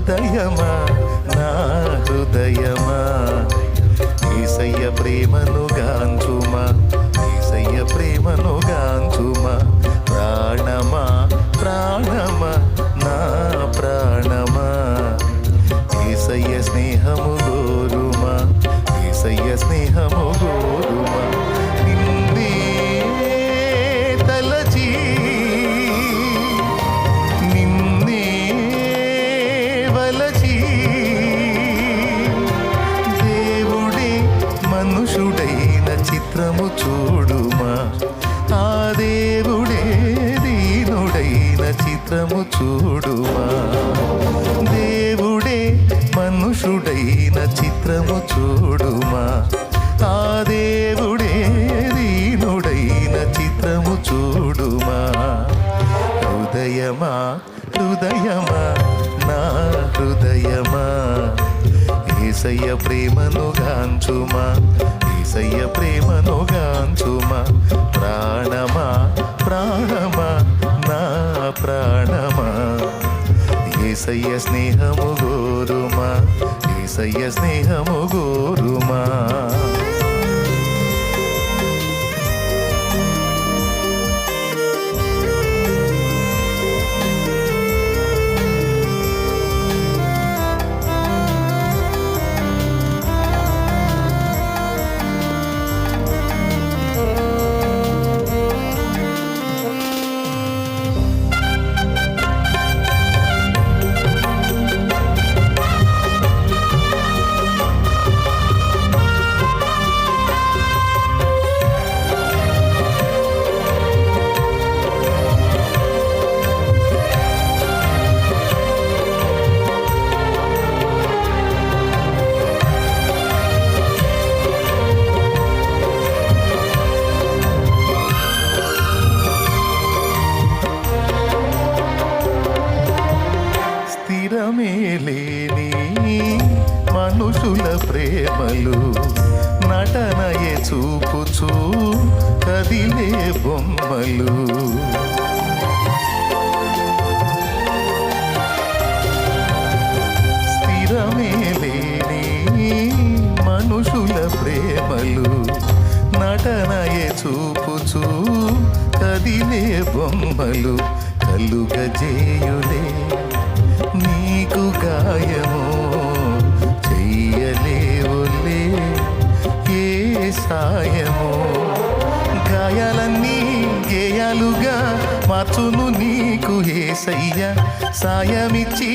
హృదయమా నా హృదయమా యేసయ్య ప్రేమను గాంచుమా యేసయ్య ప్రేమను గాంచుమా ప్రాణమా ప్రాణమా నా ప్రాణమా యేసయ్య స్నేహము గోరుమా యేసయ్య స్నేహము గోరుమా నిన్నే తలచి నిన్నే వలచి దేవుడే మనుషుడైన చిత్రము చూడుమా ఆ దేవుడే దీనుడైన చిత్రము చూడుమా దేవుడే మనుషుడైన చిత్రము చూడుమా ఆ దేవుడే దీనుడైన చిత్రము చూడుమా హృదయమా హృదయమా నా హృదయమా యేసయ్య ప్రేమను గాంచుమా యేసయ్య ప్రేమను గాంచుమా ప్రాణమా ప్రాణమా నా ప్రాణమా యేసయ్య స్నేహము గోరుమా యేసయ్య స్నేహము గోరుమా స్థిరమేలేని మనుషుల ప్రేమలు నటనయే చూపుచూ కదిలే బొమ్మలు స్థిరమేలేని మనుషుల ప్రేమలు నటనయే చూపుచూ కదిలే బొమ్మలు కలుగజేయులే నీకు గాయము చెయ్యలేవులే ఏ సాయము గాయాలన్నీ గేయాలుగా మార్చును నీకు యేసయ్య సాయమిచ్చి